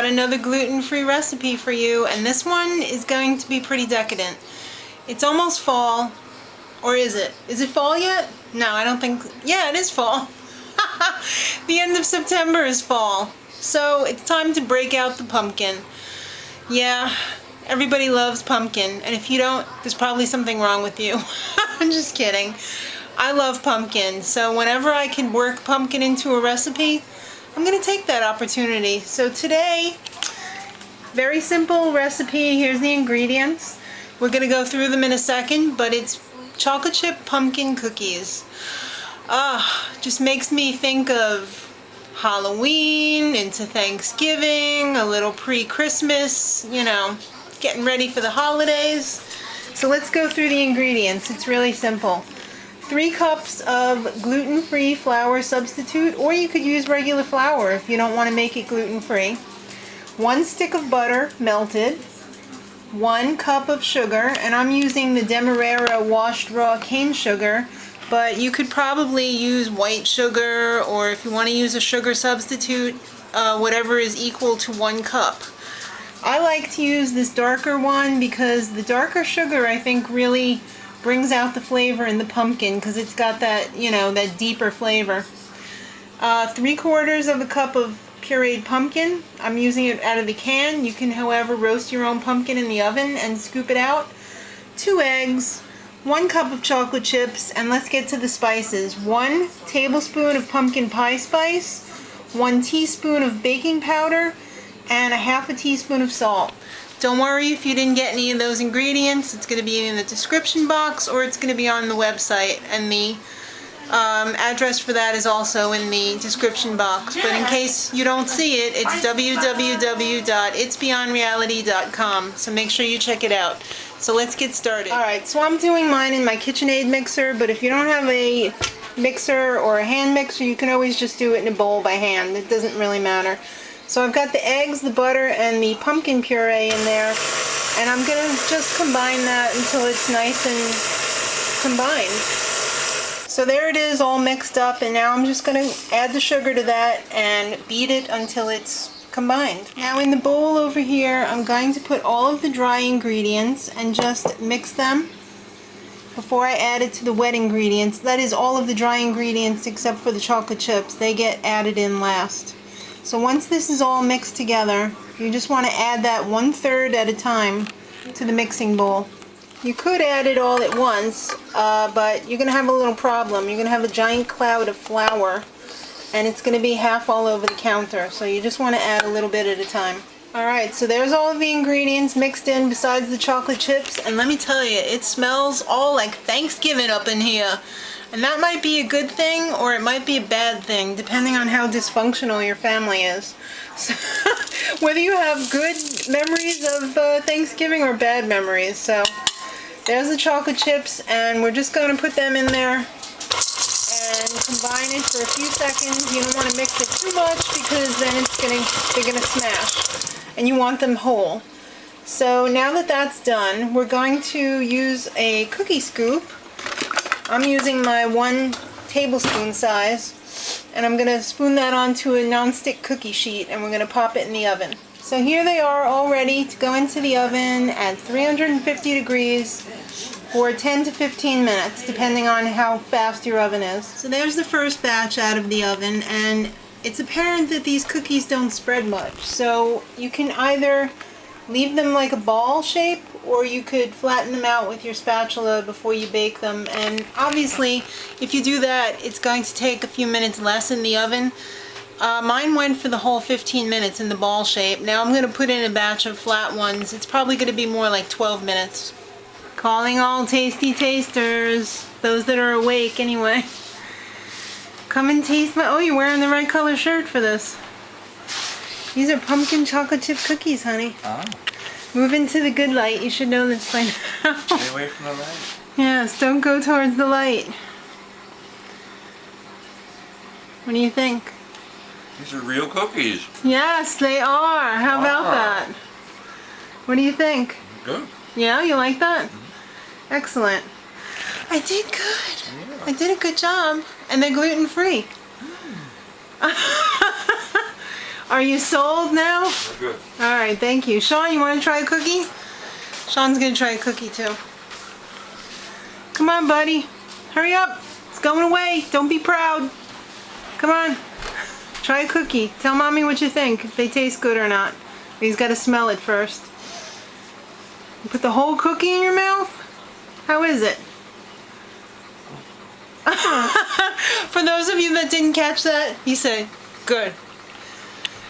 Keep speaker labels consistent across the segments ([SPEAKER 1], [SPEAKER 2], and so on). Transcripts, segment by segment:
[SPEAKER 1] another gluten-free recipe for you, and this one is going to be pretty decadent. It's almost fall, or is it? Is it fall yet? No, I don't think, yeah, it is fall. The end of September is fall. So it's time to break out the pumpkin. Yeah, everybody loves pumpkin, and if you don't, there's probably something wrong with you. I'm just kidding. I love pumpkin, so whenever I can work pumpkin into a recipe, I'm going to take that opportunity. So today, very simple recipe. Here's the ingredients. We're going to go through them in a second, but it's chocolate chip pumpkin cookies. Just makes me think of Halloween, into Thanksgiving, a little pre-Christmas, you know, getting ready for the holidays. So let's go through the ingredients. It's really simple. 3 cups of gluten-free flour substitute, or you could use regular flour if you don't want to make it gluten-free. 1 stick of butter melted. 1 cup of sugar, and I'm using the Demerara washed raw cane sugar, but you could probably use white sugar, or if you want to use a sugar substitute, whatever is equal to 1 cup. I like to use this darker one because the darker sugar, I think, really brings out the flavor in the pumpkin because it's got that, you know, that deeper flavor. 3/4 of a cup of pureed pumpkin. I'm using it out of the can. You can, however, roast your own pumpkin in the oven and scoop it out. 2 eggs. 1 cup of chocolate chips, and let's get to the spices. 1 tablespoon of pumpkin pie spice, 1 teaspoon of baking powder, and 1/2 teaspoon of salt. Don't worry if you didn't get any of those ingredients. It's going to be in the description box, or it's going to be on the website, and the address for that is also in the description box. But in case you don't see it, it's www.itsbeyondreality.com, so make sure you check it out. So let's get started. Alright, so I'm doing mine in my KitchenAid mixer, but if you don't have a mixer or a hand mixer, you can always just do it in a bowl by hand. It doesn't really matter. So I've got the eggs, the butter, and the pumpkin puree in there, and I'm going to just combine that until it's nice and combined. So there it is, all mixed up, and now I'm just going to add the sugar to that and beat it until it's combined. Now in the bowl over here, I'm going to put all of the dry ingredients and just mix them before I add it to the wet ingredients. That is all of the dry ingredients except for the chocolate chips. They get added in last. So once this is all mixed together, you just want to add that 1/3 at a time to the mixing bowl. You could add it all at once, but you're going to have a little problem. You're going to have a giant cloud of flour, and it's going to be half all over the counter. So you just want to add a little bit at a time. Alright, so there's all of the ingredients mixed in besides the chocolate chips, and let me tell you, it smells all like Thanksgiving up in here. And that might be a good thing, or it might be a bad thing, depending on how dysfunctional your family is. So, whether you have good memories of Thanksgiving or bad memories. So, there's the chocolate chips, and we're just going to put them in there and combine it for a few seconds. You don't want to mix it too much because then they're going to smash, and you want them whole. So, now that that's done, we're going to use a cookie scoop. I'm using my 1 tablespoon size, and I'm going to spoon that onto a non-stick cookie sheet, and we're going to pop it in the oven. So here they are, all ready to go into the oven at 350 degrees for 10 to 15 minutes, depending on how fast your oven is. So there's the first batch out of the oven, and it's apparent that these cookies don't spread much. So you can either leave them like a ball shape, or you could flatten them out with your spatula before you bake them. And obviously, if you do that, it's going to take a few minutes less in the oven. Mine went for the whole 15 minutes in the ball shape. Now I'm going to put in a batch of flat ones. It's probably going to be more like 12 minutes. Calling all tasty tasters, those that are awake anyway. Come and taste my... Oh, you're wearing the right color shirt for this. These are pumpkin chocolate chip cookies, honey. Oh. Move into the good light. You should know this by now.
[SPEAKER 2] Stay away from the light.
[SPEAKER 1] Yes, don't go towards the light. What do you think?
[SPEAKER 2] These are real cookies.
[SPEAKER 1] Yes, they are. How about that? What do you think?
[SPEAKER 2] Good.
[SPEAKER 1] Yeah, you like that? Mm-hmm. Excellent. I did good. Yeah. I did a good job. And they're gluten-free. Are you sold now?
[SPEAKER 2] They're good.
[SPEAKER 1] All right, thank you. Sean, you want to try a cookie? Sean's going to try a cookie too. Come on, buddy. Hurry up. It's going away. Don't be proud. Come on. Try a cookie. Tell Mommy what you think, if they taste good or not. He's got to smell it first. You put the whole cookie in your mouth? How is it? For those of you that didn't catch that, he said, good.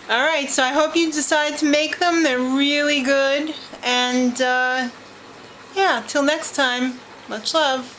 [SPEAKER 1] Alright, so I hope you decide to make them. They're really good. And, yeah, till next time, much love.